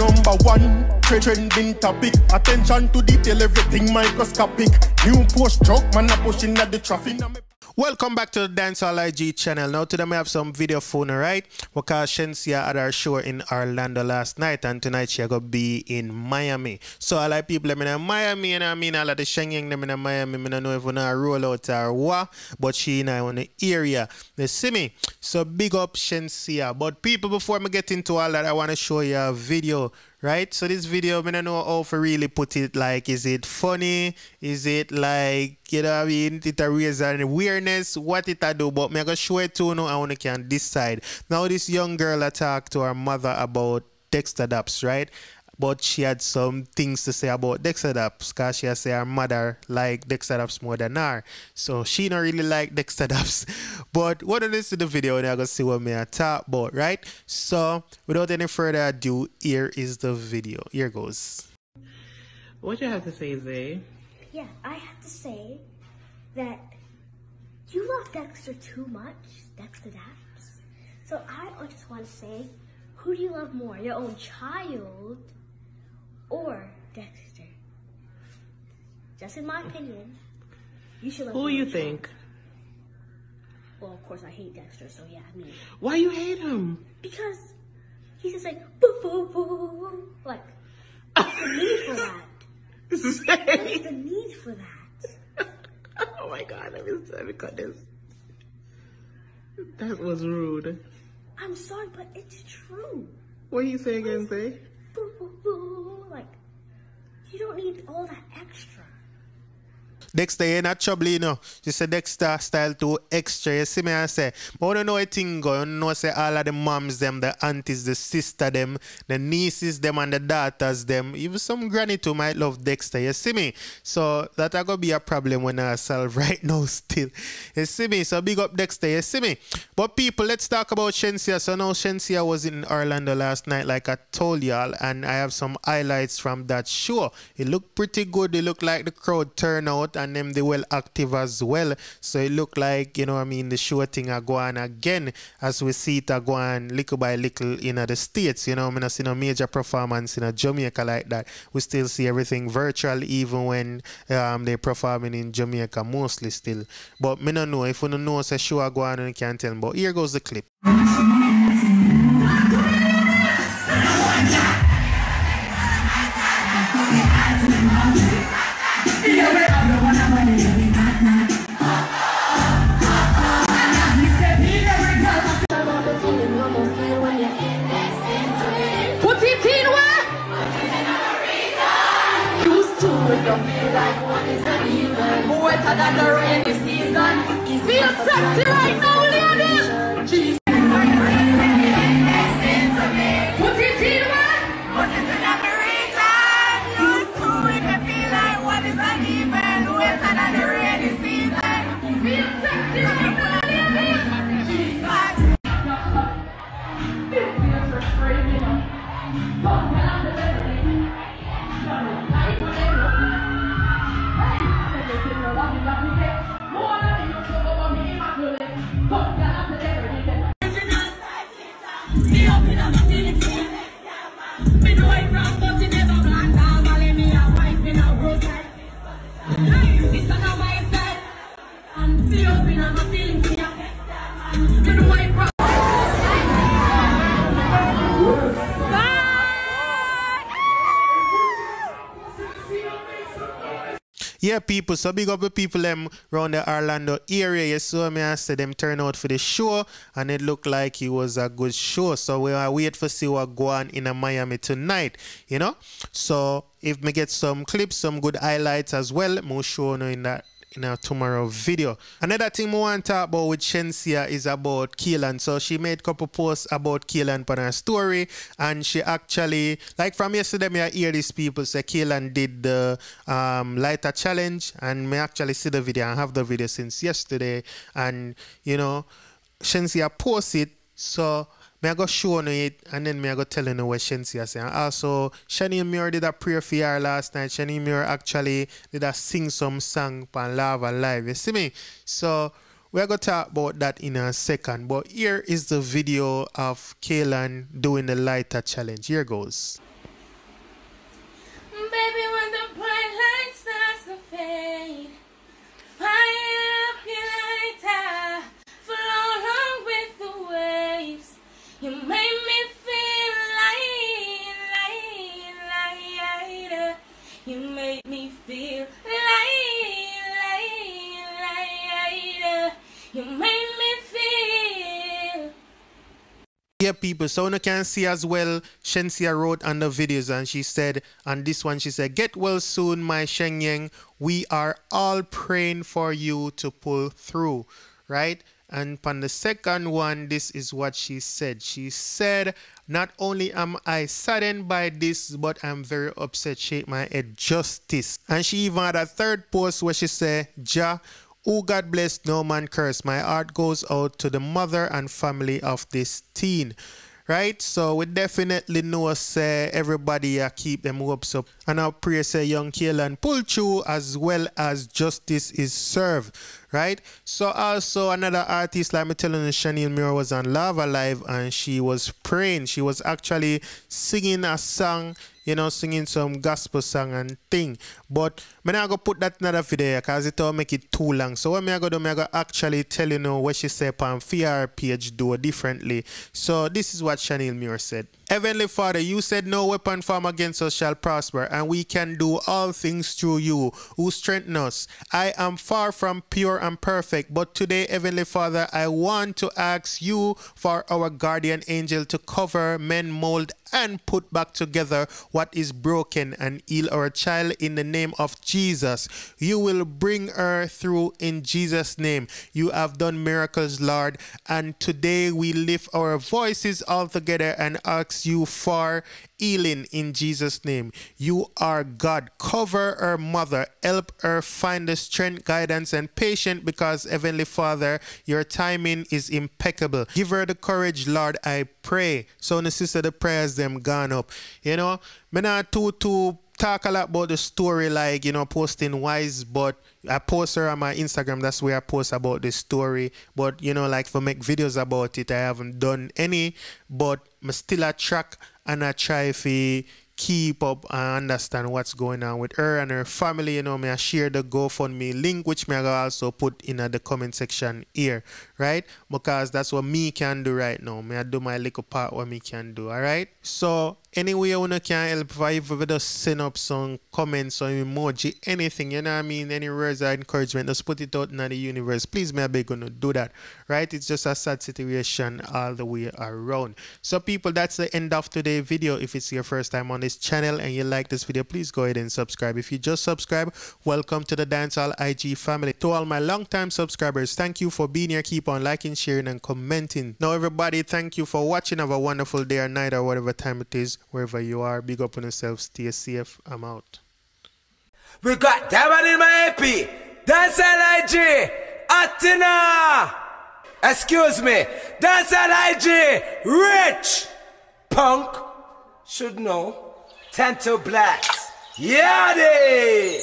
#1 trending topic. Attention to detail, everything microscopic. New post truck, man a pushing at the traffic. Welcome back to the Dancehall IG channel. Now today I have some video phone, right? Because Shenseea had her show in Orlando last night, and tonight she gonna be in Miami. So a lot of people in Miami, and I mean all of the Shenyang them in Miami. I don't know if we gonna roll out or what, but she in the area. They see me. So big up Shenseea. But people, before I get into all that, I want to show you a video. Right, so this video, I don't know how to really put it. Like, is it funny? Is it like, you know what I mean, it a raise an awareness? What it a do? But I'm gonna show it to you now, and you can decide. Now, this young girl talked to her mother about Dexta Daps, right? But she had some things to say about Dexta Daps, because she has said her mother liked Dexta Daps more than her. So she don't really like Dexta Daps. But what is the video, and I'm going to see what I talk about, right? So without any further ado, here is the video. Here goes. What you have to say, Zay? Yeah, I have to say that you love Dexter too much, Dexta Daps. So I just want to say, who do you love more, your own child or Dexter? Just in my opinion, you should love Who you think? Well, of course I hate Dexter, so yeah, me. Why you hate him? Because he's just like, boo, boo, boo. Like, what's the need for that? What's the need for that? Oh my God, let me cut this. That was rude. I'm sorry, but it's true. What you say again, Zay? Boo, boo, boo. Like, you don't need all that extra. Dexter, you're not trouble, you know. She said Dexter style too extra. You see me, I say, but I don't know a thing go. You know, say all of the moms, them, the aunties, the sister, them, the nieces, them, and the daughters, them. Even some granny too might love Dexter. You see me? So that are gonna be a problem when I solve right now still. You see me? So big up Dexter. You see me? But people, let's talk about Shenseea. So now Shenseea was in Orlando last night, like I told y'all, and I have some highlights from that show. It looked pretty good. It looked like the crowd turned out, and them they well active as well. So it looked like, you know what I mean, the show thing are going again, as we see it are going little by little in the States. You know, I mean, I see no major performance in Jamaica like that. We still see everything virtual, even when they're performing in Jamaica mostly still. But me don't know, if you don't know, it's a show are going on, you can't tell. But here goes the clip. Wetter than the rainy season. Feel sexy right now, ladies. Put it in what? Put it in the region. Used to it and feel like what is uneven. Wetter than the rainy season. Feel sexy right now, ladies. Jesus. Yeah, people, so big up the people them around the Orlando area. You saw me, I said them turn out for the show, and it looked like it was a good show. So we are wait for see what go on in Miami tonight, you know. So if me get some clips, some good highlights as well, more show you in that in our tomorrow video. Another thing we want to talk about with Shenseea is about Kaylan. So she made a couple posts about Kaylan on her story, and she actually, like from yesterday, me I hear these people say Kaylan did the lighter challenge, and me actually see the video and have the video since yesterday, and you know, Shenseea post it, so I go show you it, and then I go tell you what Shenseea say. And also, Shaneil Muir did a prayer for her last night. Shaneil Muir actually did a sing some song on Lava Live. You see me? So we're going to talk about that in a second. But here is the video of Kaylan doing the lighter challenge. Here goes. people. So you can see as well, Shenseea wrote on the videos and she said, on this one, she said, get well soon, my Shenyeng. We are all praying for you to pull through, right? And on the second one, this is what she said. She said, not only am I saddened by this, but I'm very upset. Shake my head, justice. And she even had a third post where she said, Jah, oh God bless, no man curse. My heart goes out to the mother and family of this teen. Right, so we definitely know say everybody keep them hopes up, and I pray say young Kaylan pull through as well as justice is served. Right, so also another artist, like me telling you, Shaneil Muir was on Lava Live and she was praying. She was actually singing a song, you know, singing some gospel song and thing. But I'm not going to put that in another video because it will make it too long. So what I'm going to do, I'm going to actually tell you now what she said on VR page do differently. So this is what Shaneil Muir said. Heavenly Father, you said no weapon formed against us shall prosper, and we can do all things through you who strengthen us. I am far from pure and perfect, but today, Heavenly Father, I want to ask you for our guardian angel to cover, mend, mold, and put back together what is broken and heal our child in the name of Jesus. You will bring her through in Jesus' name. You have done miracles, Lord, and today we lift our voices all together and ask you for healing in Jesus' name. You are God. Cover her mother. Help her find the strength, guidance, and patience because, Heavenly Father, your timing is impeccable. Give her the courage, Lord, I pray. So, the sister, the prayers them gone up. You know, me not to talk a lot about the story, like, you know, posting wise, but I post her on my Instagram. That's where I post about the story. But, you know, like for make videos about it, I haven't done any, but I'm still a track and I try to keep up and understand what's going on with her and her family. You know, I share the GoFundMe link, which I also put in the comment section here, right? Because that's what me can do right now. I do my little part what me can do, all right? So anyway, you can help if you just send up some comments or emoji, anything, you know what I mean? Any words of encouragement, just put it out in the universe. Please, may I beg you to do that, right? It's just a sad situation all the way around. So people, that's the end of today's video. If it's your first time on this channel and you like this video, please go ahead and subscribe. If you just subscribe, welcome to the Dancehall IG family. To all my long-time subscribers, thank you for being here. Keep on liking, sharing, and commenting. Now, everybody, thank you for watching. Have a wonderful day or night or whatever time it is. Wherever you are, big up on yourself, stay safe. I'm out. We got that one in my AP. Dancehall IG, Atina. Excuse me, Dancehall IG, Rich. Punk, should know. 10 to blacks. Yeah, they.